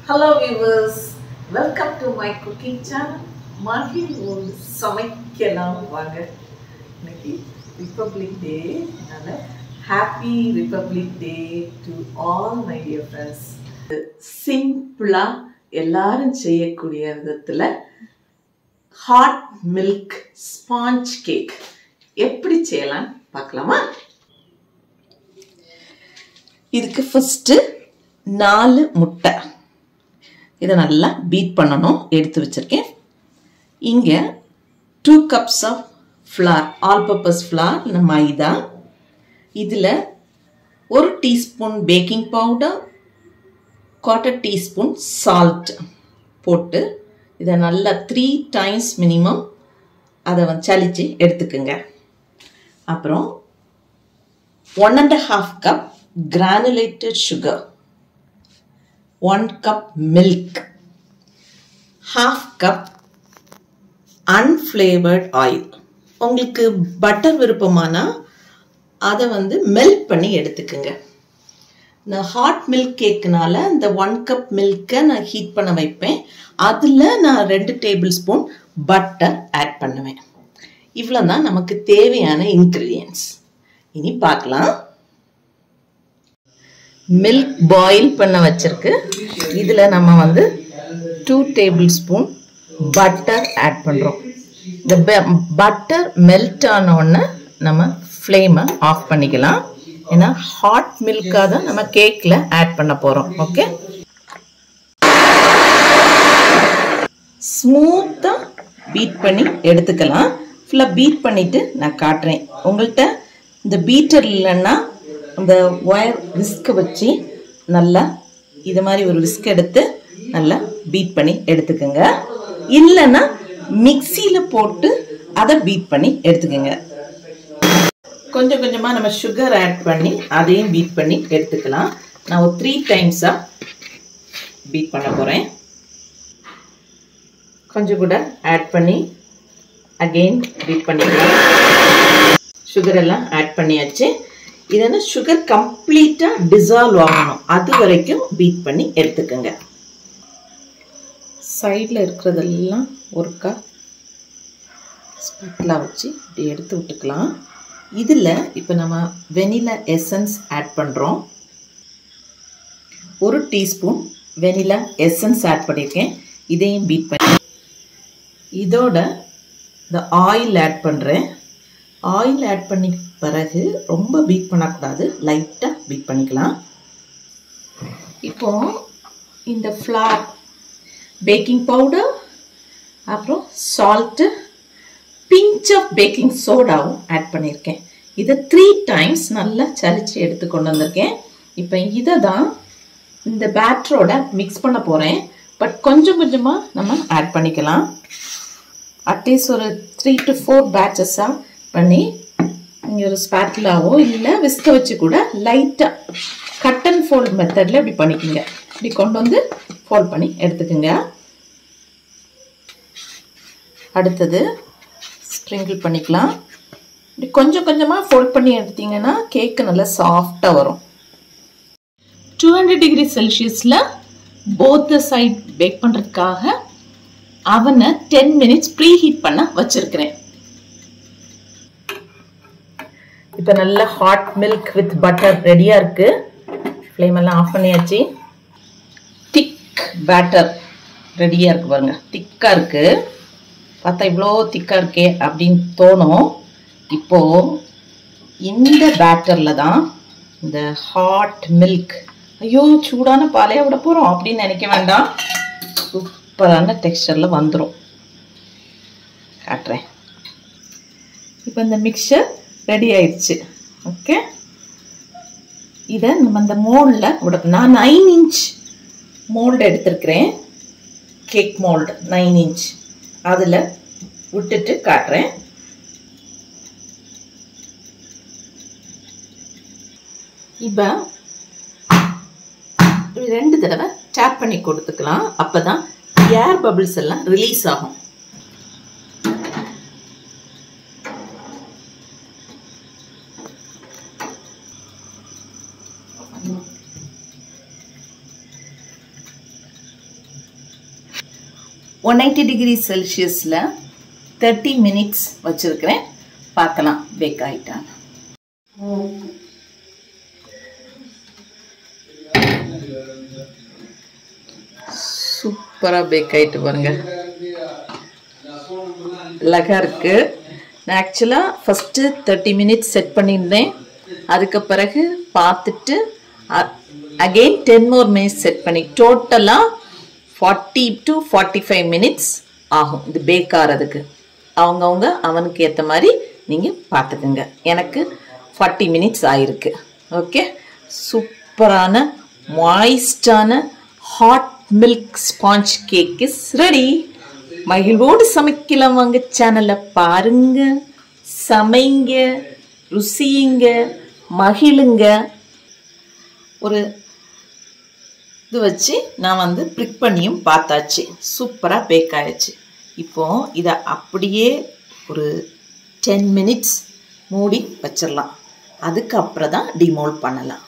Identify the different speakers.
Speaker 1: Hello viewers, welcome to my cooking channel. Marketing world சமைக்கலாம் வாங்க. இன்னைக்கு Republic Day, happy Republic Day to all my dear friends. சிம்பிளா எல்லாரும் செய்யக்கூடிய விதத்துல ஹாட் மில்க் ஸ்பாஞ்ச் கேக் எப்படி செய்யலாம் பார்க்கலாமா? இதுக்கு ஃபர்ஸ்ட் 4 முட்டை இதை நல்லா பீட் பண்ணணும். எடுத்து வச்சிருக்கேன். இங்கே 2 cups of flour, all purpose flour, மைதா. இதில் 1 teaspoon baking powder, 1/4 teaspoon salt போட்டு இதை நல்லா 3 times மினிமம் அதை சலிச்சு எடுத்துக்குங்க. அப்புறம் 1.5 cup granulated sugar, 1 cup milk, 1/2 cup unflavored oil. உங்களுக்கு பட்டர் விருப்பமானா அதை மெல்ட் பண்ணி எடுத்துக்குங்க. இந்த ஹாட் மில்க் கேக்குனால இந்த 1 cup மில்கை நான் ஹீட் பண்ண வைப்பேன். அதில் நான் 2 டேபிள் ஸ்பூன் பட்டர் ஆட் பண்ணுவேன். இவ்வளோதான் நமக்கு தேவையான இன்க்ரீடியன்ஸ். இனி பார்க்கலாம். மில்க் பாயில் பண்ண வச்சிருக்கு. இதில் நம்ம 2 டேபிள் ஸ்பூன் பட்டர் ஆட் பண்ணுறோம். இந்த பட்டர் மெல்ட் ஆனோடனே நம்ம ஃப்ளேமை ஆஃப் பண்ணிக்கலாம். ஏன்னா ஹாட் மில்காக தான் நம்ம கேக்கில் ஆட் பண்ண போகிறோம். ஓகே, ஸ்மூத்தாக பீட் பண்ணி எடுத்துக்கலாம். ஃபுல்லாக பீட் பண்ணிவிட்டு நான் காட்டுறேன். உங்கள்கிட்ட இந்த பீட்டர் இல்லைன்னா இந்த ஒயர் விஸ்கை வச்சு நல்லா இது மாதிரி ஒரு விஸ்க் எடுத்து நல்லா பீட் பண்ணி எடுத்துக்கோங்க. இல்லைன்னா மிக்சியில் போட்டு அதை பீட் பண்ணி எடுத்துக்கோங்க. கொஞ்சம் கொஞ்சமாக நம்ம சுகர் ஆட் பண்ணி அதையும் பீட் பண்ணி எடுத்துக்கலாம். நான் ஒரு 3 times பீட் பண்ண போகிறேன். கொஞ்சம் கூட ஆட் பண்ணி அகெயின் பீட் பண்ணிக்கலாம். சுகர் எல்லாம் ஆட் பண்ணியாச்சு. இதனா சுகர் கம்ப்ளீட்டாக டிசால்வ் ஆகணும். அது வரைக்கும் பீட் பண்ணி எடுத்துக்கோங்க. சைடில் இருக்கிறதெல்லாம் ஒருக்கா ஸ்பூட்டில் வச்சு இப்படி எடுத்து விட்டுக்கலாம். இதில் இப்போ நம்ம வெனிலா எசன்ஸ் ஆட் பண்ணுறோம். 1 டீஸ்பூன் வெனிலா எசன்ஸ் ஆட் பண்ணியிருக்கேன். இதையும் பீட் பண்ணி இதோட இந்த ஆயில் ஆட் பண்ணுறேன். ஆயில் ஆட் பண்ணி பிறகு ரொம்ப பீட் பண்ணக்கூடாது, லைட்டாக பீட் பண்ணிக்கலாம். இப்போ இந்த ஃப்ளார், பேக்கிங் பவுடர், அப்புறம் சால்ட்டு, பிஞ்ச் ஆஃப் பேக்கிங் சோடாவும் ஆட் பண்ணியிருக்கேன். இதை 3 times நல்லா சலிச்சு எடுத்து கொண்டு வந்திருக்கேன். இப்போ இதை தான் இந்த பேட்டரோட மிக்ஸ் பண்ண போகிறேன். பட் கொஞ்சம் கொஞ்சமாக நம்ம ஆட் பண்ணிக்கலாம். அட்லீஸ்ட் ஒரு 3 to 4 பேட்சஸாக பண்ணி இங்கே ஒரு ஸ்பேட்லாவோ இல்லை விஸ்க வச்சு கூட லைட்டாக கட் அண்ட் ஃபோல்ட் மெத்தடில் இப்படி பண்ணிக்கோங்க. இப்படி கொண்டு ஃபோல்ட் பண்ணி எடுத்துக்கோங்க. அடுத்தது ஸ்ப்ரிங்கிள் பண்ணிக்கலாம். இப்படி கொஞ்சம் கொஞ்சமாக ஃபோல்ட் பண்ணி எடுத்தீங்கன்னா கேக்கு நல்லா சாஃப்டாக வரும். 200 degree செல்சியஸில் போத் சைட் பேக் பண்ணுறதுக்காக அவனை 10 minutes ப்ரீ ஹீட் பண்ண வச்சிருக்கிறேன். இப்போ நல்ல ஹாட் மில்க் வித் பட்டர் ரெடியாக இருக்குது. ஃப்ளேம் எல்லாம் ஆஃப் பண்ணியாச்சு. திக் பேட்டர் ரெடியாக இருக்குது பாருங்க. திக்காக இருக்குது. பார்த்தா இவ்வளோ திக்காக இருக்கே அப்படின்னு தோணும். இப்போது இந்த பேட்டரில் தான் இந்த ஹாட் மில்க், ஐயோ சூடான பாலையாக விட போகிறோம் அப்படின்னு நினைக்க வேண்டாம். சூப்பரான டெக்ஸ்டரில் வந்துடும். காட்டுறேன். இப்போ இந்த மிக்சர் ரெடி ஆயிடுச்சு. ஓகே, இதை நம்ம இந்த மோல்டில் விட, நான் 9 inch மோல்டு எடுத்துருக்கிறேன். கேக் மோல்டு 9 inch அதில் விட்டுட்டு காட்டுறேன். இப்போ 2 தடவை டேப் பண்ணி கொடுத்துக்கலாம். அப்போ தான் ஏர் பபிள்ஸ் எல்லாம் ரிலீஸ் ஆகும். 180 டிகிரி செல்சியஸில் 30 மினிட்ஸ் வச்சுருக்கிறேன். பார்க்கலாம் பேக் ஆகிட்டான். சூப்பராக பேக் ஆகிட்டு பாருங்க. அழகாக இருக்குது. நான் ஆக்சுவலாக ஃபஸ்ட்டு 30 மினிட்ஸ் செட் பண்ணியிருந்தேன். அதுக்கு பிறகு பார்த்துட்டு அகெயின் 10 more மினிட்ஸ் செட் பண்ணி டோட்டலாக 40 to 45 மினிட்ஸ் ஆகும் இது பேக் ஆகிறதுக்கு. அவங்கவுங்க அவனுக்கு ஏற்ற மாதிரி நீங்கள் பார்த்துக்குங்க. எனக்கு 40 மினிட்ஸ் ஆயிருக்கு. ஓகே, சூப்பரான மாய்ஸ்டான hot milk sponge cake is ready. மகிழ்வோடு சமைக்கலாம் வாங்க. சேனலை பாருங்க, சமைங்க, ருசியுங்க, மகிழுங்க. ஒரு இது வச்சு நான் ப்ரிக் பண்ணியும் பார்த்தாச்சு. சூப்பராக பேக் ஆயிடுச்சு. இப்போது இதை அப்படியே ஒரு 10 மினிட்ஸ் மூடி வச்சிடலாம். அதுக்கப்புறம் தான் டிமோல்ட் பண்ணலாம்.